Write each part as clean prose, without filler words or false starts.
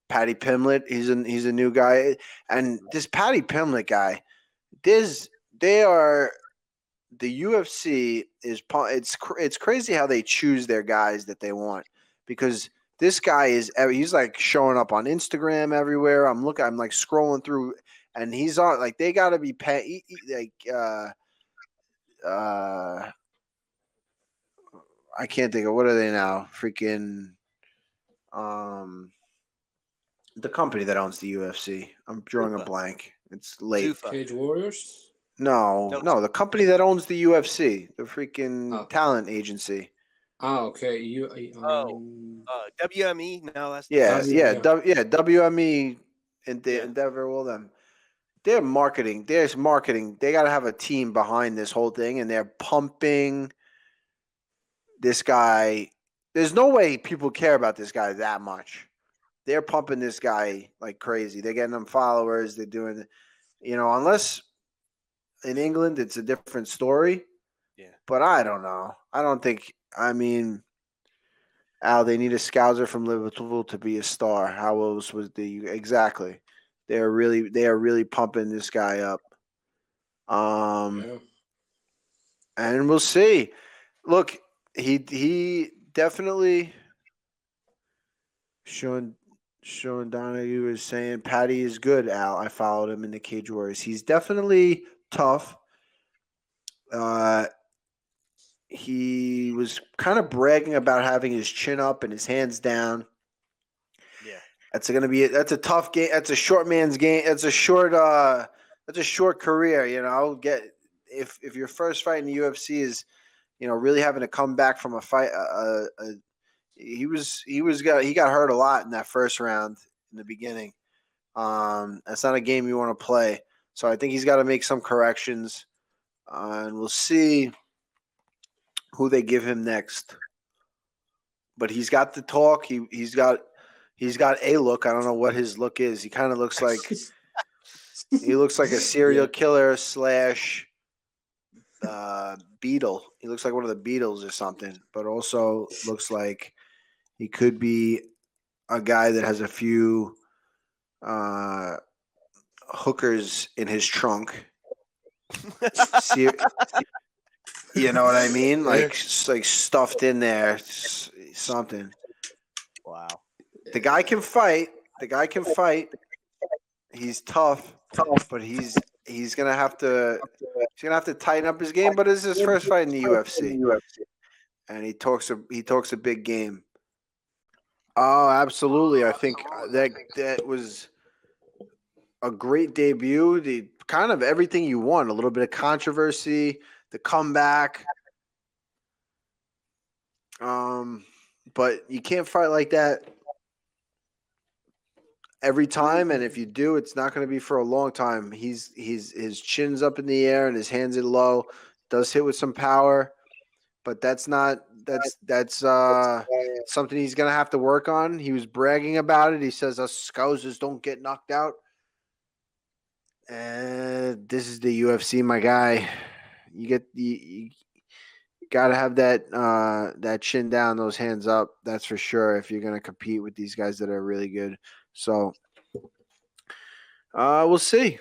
Paddy Pimblett. He's a new guy, and this Paddy Pimblett guy. They are the UFC is it's crazy how they choose their guys that they want because this guy he's like showing up on Instagram everywhere. I'm like scrolling through and he's on like they got to be like uh I can't think of what are they now freaking um the company that owns the UFC. I'm drawing a blank. It's late. Cage Warriors. No, the company that owns the UFC, the freaking talent agency. Oh, okay. WME. No, that's WME Endeavor. All them. They're marketing. There's marketing. They got to have a team behind this whole thing, and they're pumping this guy. There's no way people care about this guy that much. They're pumping this guy like crazy. They're getting him followers. They're doing, unless in England it's a different story. Yeah. But I don't know. I don't think. I mean, Al, they need a scouser from Liverpool to be a star. How else was exactly? They are really pumping this guy up. And we'll see. Look, he definitely. Sean Donahue is saying Paddy is good, Al. I followed him in the Cage Warriors. He's definitely tough. He was kind of bragging about having his chin up and his hands down. Yeah. That's a tough game. That's a short man's game. That's a short career, if your first fight in the UFC is, really having to come back from a fight he got hurt a lot in that first round in the beginning. That's not a game you want to play. So I think he's got to make some corrections, and we'll see who they give him next. But he's got the talk. He's got a look. I don't know what his look is. He kind of looks like a serial killer / Beatle. He looks like one of the Beatles or something. But also looks like he could be a guy that has a few hookers in his trunk. You know what I mean? Like stuffed in there, something. Wow. The guy can fight. He's tough, but he's gonna have to tighten up his game. But it's his first fight in the UFC, and he talks a big game. Oh, absolutely! I think that was a great debut. The kind of everything you want. A little bit of controversy, the comeback. But you can't fight like that every time, and if you do, it's not going to be for a long time. His chin's up in the air and his hands are low. Does hit with some power, but that's something he's going to have to work on. He was bragging about it. He says us Scousers don't get knocked out. This is the UFC, my guy. You got to have that chin down, those hands up. That's for sure. If you're going to compete with these guys that are really good, so we'll see.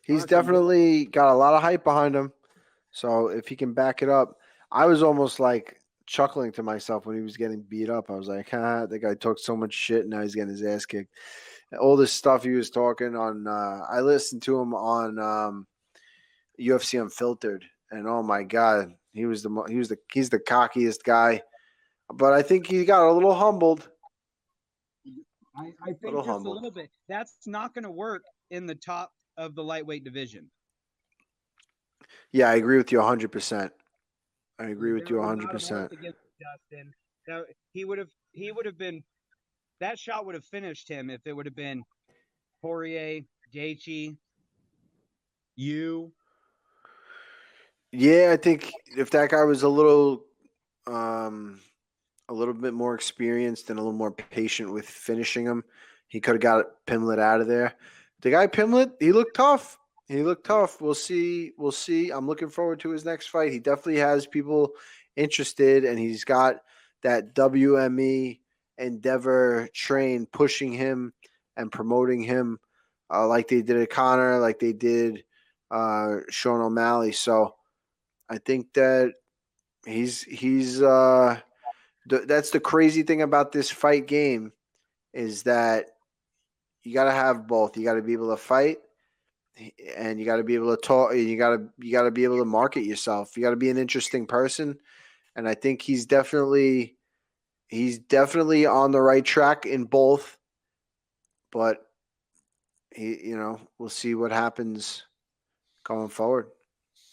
He's definitely got a lot of hype behind him. So if he can back it up, I was almost like chuckling to myself when he was getting beat up. I was like, the guy talked so much shit, and now he's getting his ass kicked. All this stuff he was talking on, I listened to him on UFC Unfiltered, and oh my god, he's the cockiest guy. But I think he got a little humbled. I think just a little bit. That's not going to work in the top of the lightweight division. Yeah, I agree with you 100%. I agree with you 100%. Against Dustin, now he would have been. That shot would have finished him if it would have been Poirier, Gaethje, you. Yeah, I think if that guy was a little bit more experienced and a little more patient with finishing him, he could have got Pimblett out of there. The guy Pimblett, he looked tough. We'll see. I'm looking forward to his next fight. He definitely has people interested, and he's got that WME Endeavor train pushing him and promoting him like they did at Connor, like they did Sean O'Malley. So I think that he's that's the crazy thing about this fight game is that you got to have both. You got to be able to fight, and you got to be able to talk. You got to be able to market yourself. You got to be an interesting person, and I think he's definitely on the right track in both. But we'll see what happens going forward.